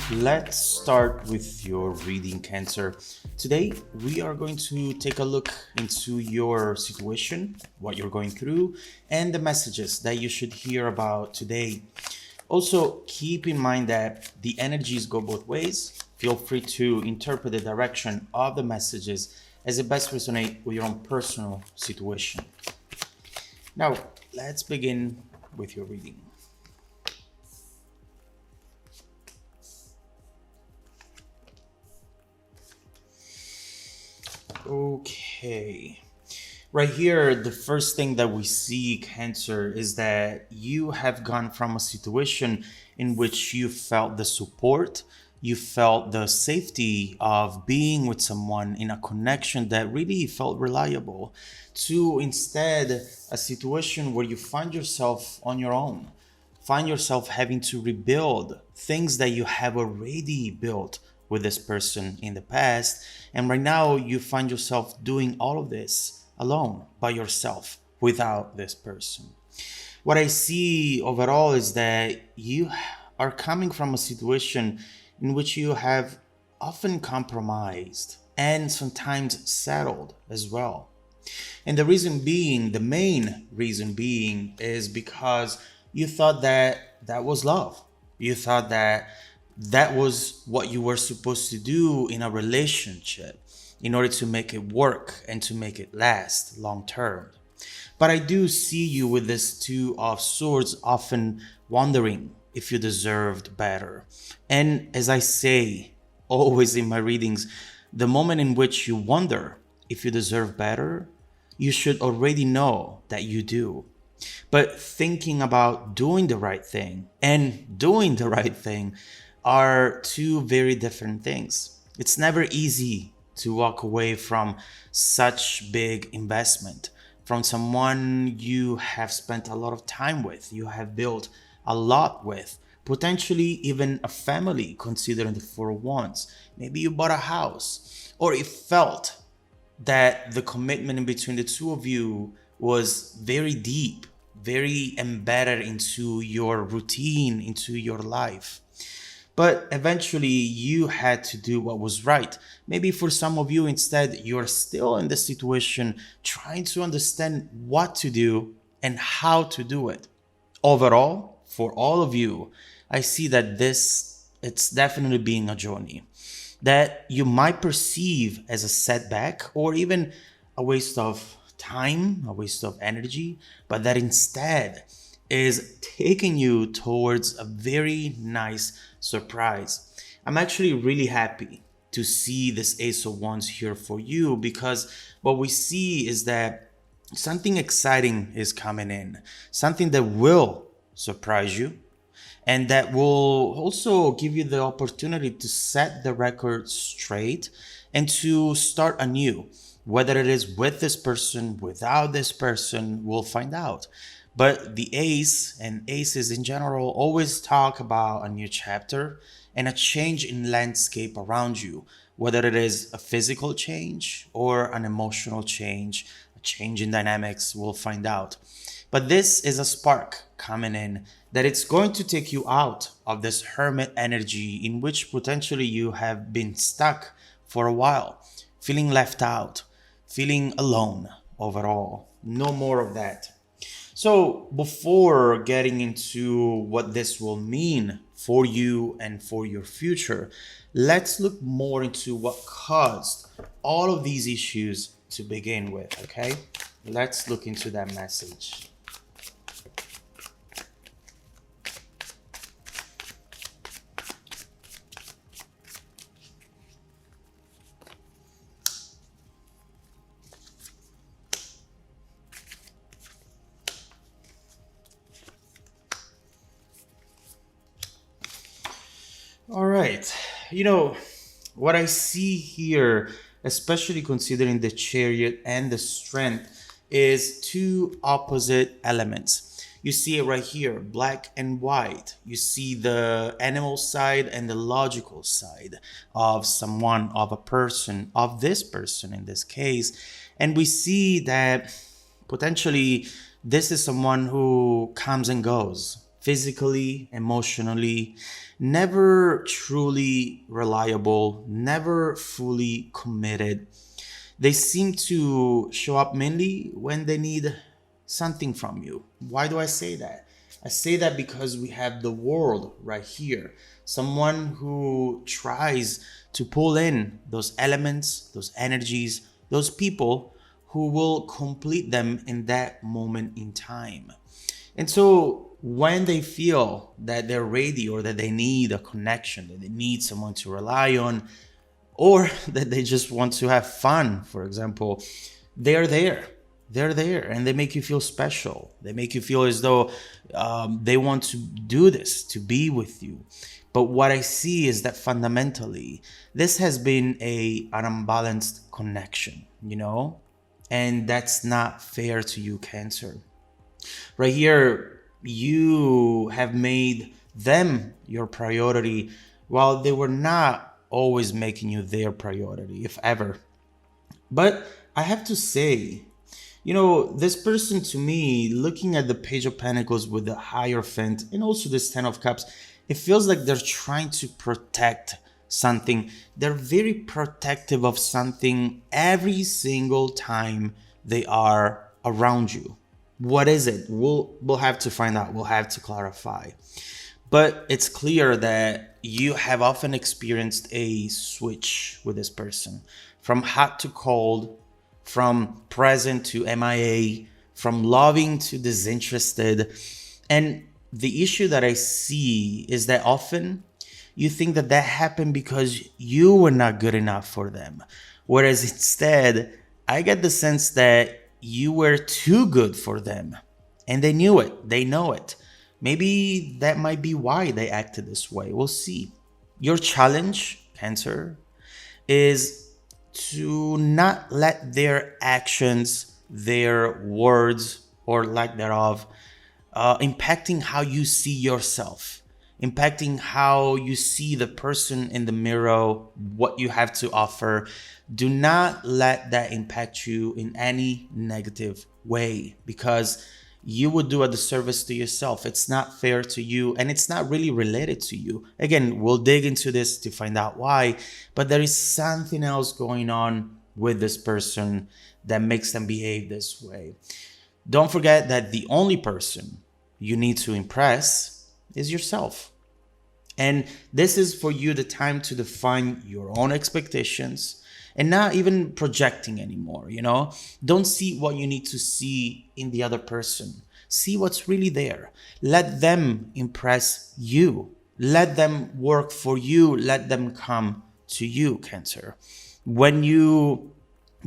Let's start with your reading, Cancer. Today, we are going to take a look into your situation, what you're going through, and the messages that you should hear about today. Also, keep in mind that the energies go both ways. Feel free to interpret the direction of the messages as it best resonate with your own personal situation. Now, let's begin with your reading. Okay. Right here, the first thing that we see, Cancer, is that you have gone from a situation in which you felt the support, you felt the safety of being with someone in a connection that really felt reliable, to instead a situation where you find yourself on your own, find yourself having to rebuild things that you have already built with this person in the past. And right now, you find yourself doing all of this alone by yourself without this person. What I see overall is that you are coming from a situation in which you have often compromised and sometimes settled as well. And the reason being, the main reason being, is because you thought that that was love. You thought that that was what you were supposed to do in a relationship in order to make it work and to make it last long term. But I do see you with this Two of Swords, often wondering if you deserved better. And as I say always in my readings, the moment in which you wonder if you deserve better, you should already know that you do. But thinking about doing the right thing and doing the right thing are two very different things. It's never easy to walk away from such big investment, from someone you have spent a lot of time with, you have built a lot with, potentially even a family, considering the four of wands. Maybe you bought a house, or it felt that the commitment in between the two of you was very deep, very embedded into your routine, into your life. But eventually you had to do what was right. Maybe for some of you, instead, you're still in the situation trying to understand what to do and how to do it. Overall, for all of you, I see that it's definitely being a journey that you might perceive as a setback or even a waste of time, a waste of energy, but that instead is taking you towards a very nice surprise. I'm actually really happy to see this Ace of Wands here for you, because what we see is that something exciting is coming in, something that will surprise you, and that will also give you the opportunity to set the record straight and to start anew. Whether it is with this person, without this person, we'll find out. But the ace and aces in general always talk about a new chapter and a change in landscape around you, whether it is a physical change or an emotional change, a change in dynamics, we'll find out. But this is a spark coming in that it's going to take you out of this hermit energy in which potentially you have been stuck for a while, feeling left out, feeling alone overall. No more of that. So, before getting into what this will mean for you and for your future, let's look more into what caused all of these issues to begin with, okay? Let's look into that message. All right. You know, what I see here, especially considering the chariot and the strength, is two opposite elements. You see it right here, black and white. You see the animal side and the logical side of someone, of a person, of this person in this case. And we see that potentially this is someone who comes and goes, physically, emotionally, never truly reliable, never fully committed. They seem to show up mainly when they need something from you. Why do I say that? I say that because we have the world right here. Someone who tries to pull in those elements, those energies, those people who will complete them in that moment in time. And so when they feel that they're ready or that they need a connection, that they need someone to rely on, or that they just want to have fun, for example, they're there. They're there and they make you feel special. They make you feel as though they want to do this, to be with you. But what I see is that fundamentally, this has been an unbalanced connection, and that's not fair to you, Cancer. Right here, you have made them your priority while they were not always making you their priority, if ever. But I have to say, this person to me, looking at the Page of Pentacles with the Hierophant and also this Ten of Cups, it feels like they're trying to protect something. They're very protective of something every single time they are around you. What is it? We'll have to find out. We'll have to clarify. But it's clear that you have often experienced a switch with this person, from hot to cold, from present to MIA, from loving to disinterested. And the issue that I see is that often you think that happened because you were not good enough for them. Whereas instead, I get the sense that you were too good for them. And they knew it. They know it. Maybe that might be why they acted this way. We'll see. Your challenge, Cancer, is to not let their actions, their words, or lack thereof, impacting how you see yourself, impacting how you see the person in the mirror, what you have to offer. Do not let that impact you in any negative way, because you would do a disservice to yourself. It's not fair to you, and it's not really related to you. Again, we'll dig into this to find out why, but there is something else going on with this person that makes them behave this way. Don't forget that the only person you need to impress is yourself. And this is for you the time to define your own expectations and not even projecting anymore. Don't see what you need to see in the other person. See what's really there. Let them impress you. Let them work for you. Let them come to you, Cancer. When you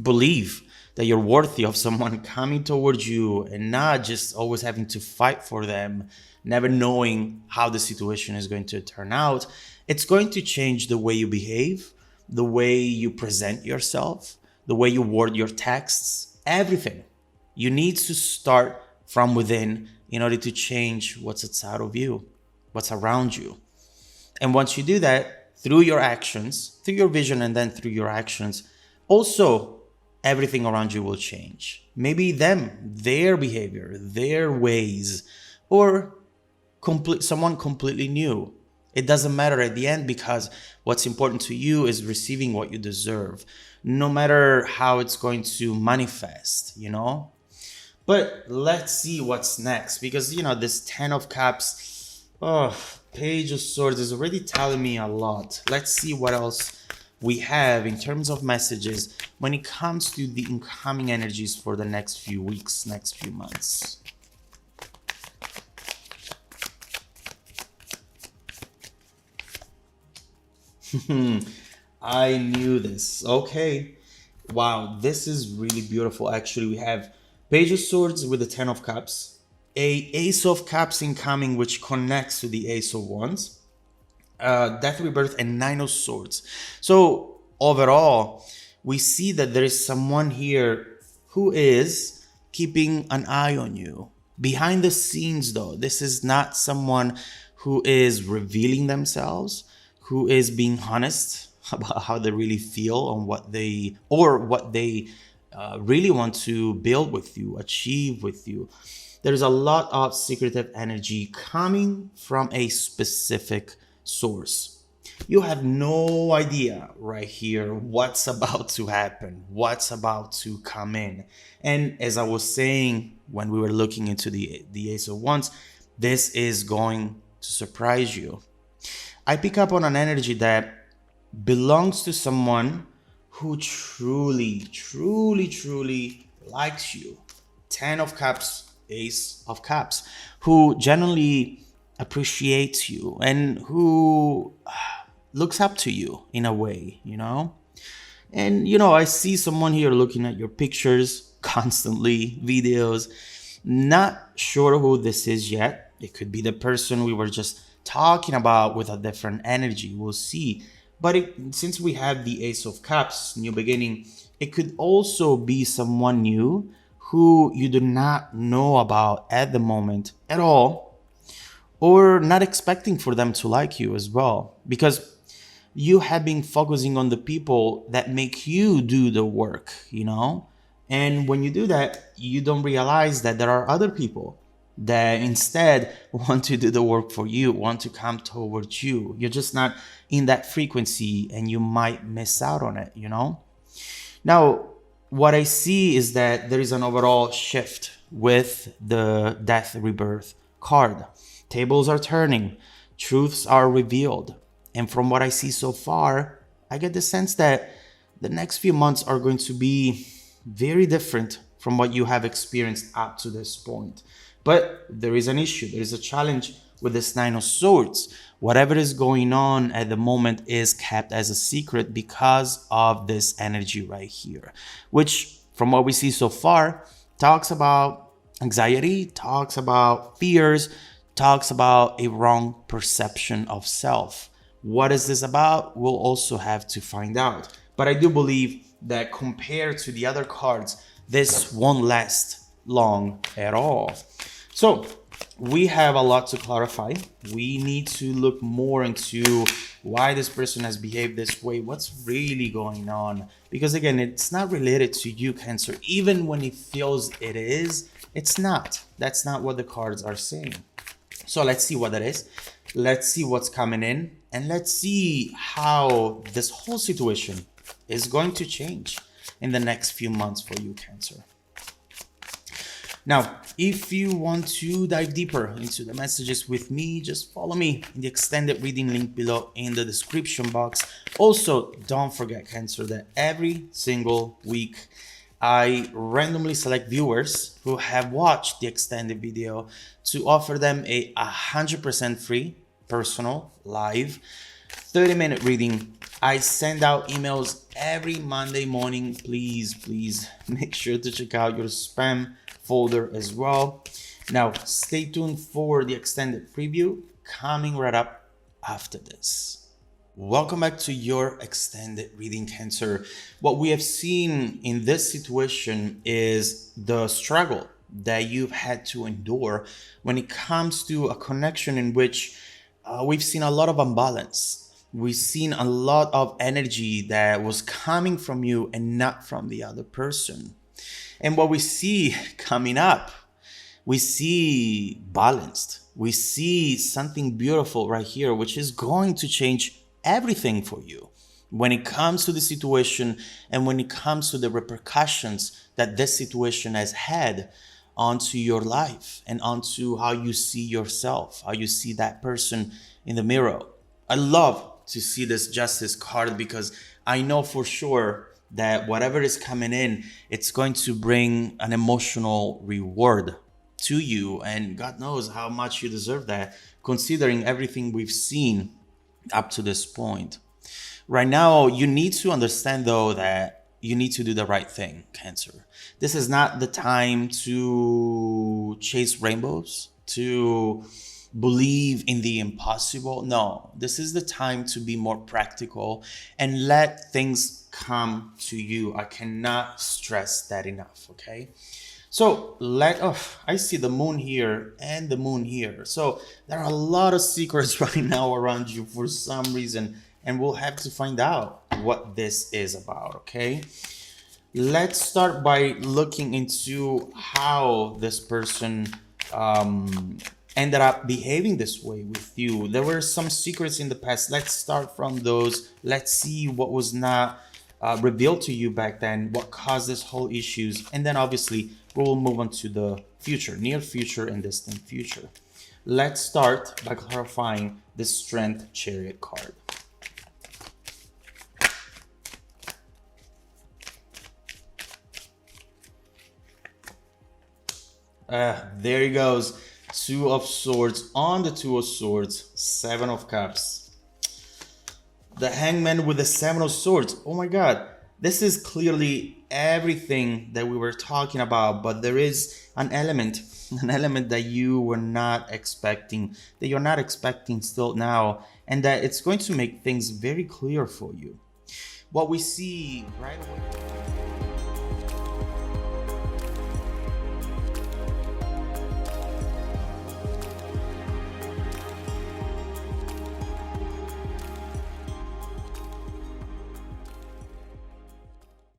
believe that you're worthy of someone coming towards you and not just always having to fight for them, never knowing how the situation is going to turn out, it's going to change the way you behave, the way you present yourself, the way you word your texts, everything. You need to start from within in order to change what's outside of you, what's around you. And once you do that, through your actions, through your vision, and then through your actions, also everything around you will change. Maybe them, their behavior, their ways, or someone completely new. It doesn't matter at the end, because what's important to you is receiving what you deserve, no matter how it's going to manifest. But let's see what's next, because, this Ten of Cups, Page of Swords is already telling me a lot. Let's see what else we have in terms of messages when it comes to the incoming energies for the next few weeks, next few months. I knew this. Okay. Wow, this is really beautiful. Actually, we have Page of Swords with the Ten of Cups, a Ace of Cups incoming, which connects to the Ace of Wands, Death, Rebirth, and Nine of Swords. So overall, we see that there is someone here who is keeping an eye on you. Behind the scenes, though, this is not someone who is revealing themselves, who is being honest about how they really feel on what they really want to build with you, achieve with you. There's a lot of secretive energy coming from a specific source. You have no idea right here what's about to happen, what's about to come in. And as I was saying when we were looking into the Ace of Wands, this is going to surprise you. I pick up on an energy that belongs to someone who truly likes you. 10 of Cups, Ace of Cups, who genuinely appreciates you and who looks up to you in a way, you know? And, I see someone here looking at your pictures constantly, videos, not sure who this is yet. It could be the person we were just talking about with a different energy. We'll see. But since we have the Ace of Cups, new beginning, it could also be someone new who you do not know about at the moment at all, or not expecting for them to like you as well, because you have been focusing on the people that make you do the work, And when you do that, you don't realize that there are other people that instead want to do the work for you, want to come towards you. You're just not in that frequency and you might miss out on it, Now, what I see is that there is an overall shift with the Death Rebirth card. Tables are turning, truths are revealed. And from what I see so far, I get the sense that the next few months are going to be very different from what you have experienced up to this point. But there is an issue, there is a challenge with this Nine of Swords. Whatever is going on at the moment is kept as a secret because of this energy right here, which from what we see so far talks about anxiety, talks about fears, talks about a wrong perception of self. What is this about? We'll also have to find out. But I do believe that compared to the other cards, this won't last long at all. So we have a lot to clarify. We need to look more into why this person has behaved this way, what's really going on. Because again, it's not related to you, Cancer. Even when it feels it is, it's not. That's not what the cards are saying. So let's see what that is. Let's see what's coming in. And let's see how this whole situation is going to change in the next few months for you, Cancer. Now, if you want to dive deeper into the messages with me, just follow me in the extended reading link below in the description box. Also, don't forget, Cancer, that every single week I randomly select viewers who have watched the extended video to offer them a 100% free, personal, live, 30-minute reading. I send out emails every Monday morning. Please make sure to check out your spam folder as well. Now, stay tuned for the extended preview coming right up after this. Welcome back to your extended reading, Cancer. What we have seen in this situation is the struggle that you've had to endure when it comes to a connection in which we've seen a lot of imbalance. We've seen a lot of energy that was coming from you and not from the other person. And what we see coming up, we see balanced. We see something beautiful right here, which is going to change everything for you when it comes to the situation and when it comes to the repercussions that this situation has had onto your life and onto how you see yourself, how you see that person in the mirror. I love to see this Justice card because I know for sure that whatever is coming in, it's going to bring an emotional reward to you. And God knows how much you deserve that, considering everything we've seen up to this point. Right now, you need to understand, though, that you need to do the right thing, Cancer. This is not the time to chase rainbows, to believe in the impossible. No, this is the time to be more practical and let things come to you. I cannot stress that enough, okay? So I see the moon here and the moon here. So there are a lot of secrets right now around you for some reason, and we'll have to find out what this is about, okay? Let's start by looking into how this person ended up behaving this way with you. There were some secrets in the past. Let's start from those. Let's see what was not revealed to you back then, what caused this whole issues, and then obviously we will move on to the future, near future and distant future. Let's start by clarifying the Strength Chariot card. There he goes. Two of Swords on the Two of Swords, Seven of Cups. The Hangman with the Seven of Swords. Oh my god. This is clearly everything that we were talking about, but there is an element that you were not expecting, that you're not expecting still now, and that it's going to make things very clear for you. What we see right away.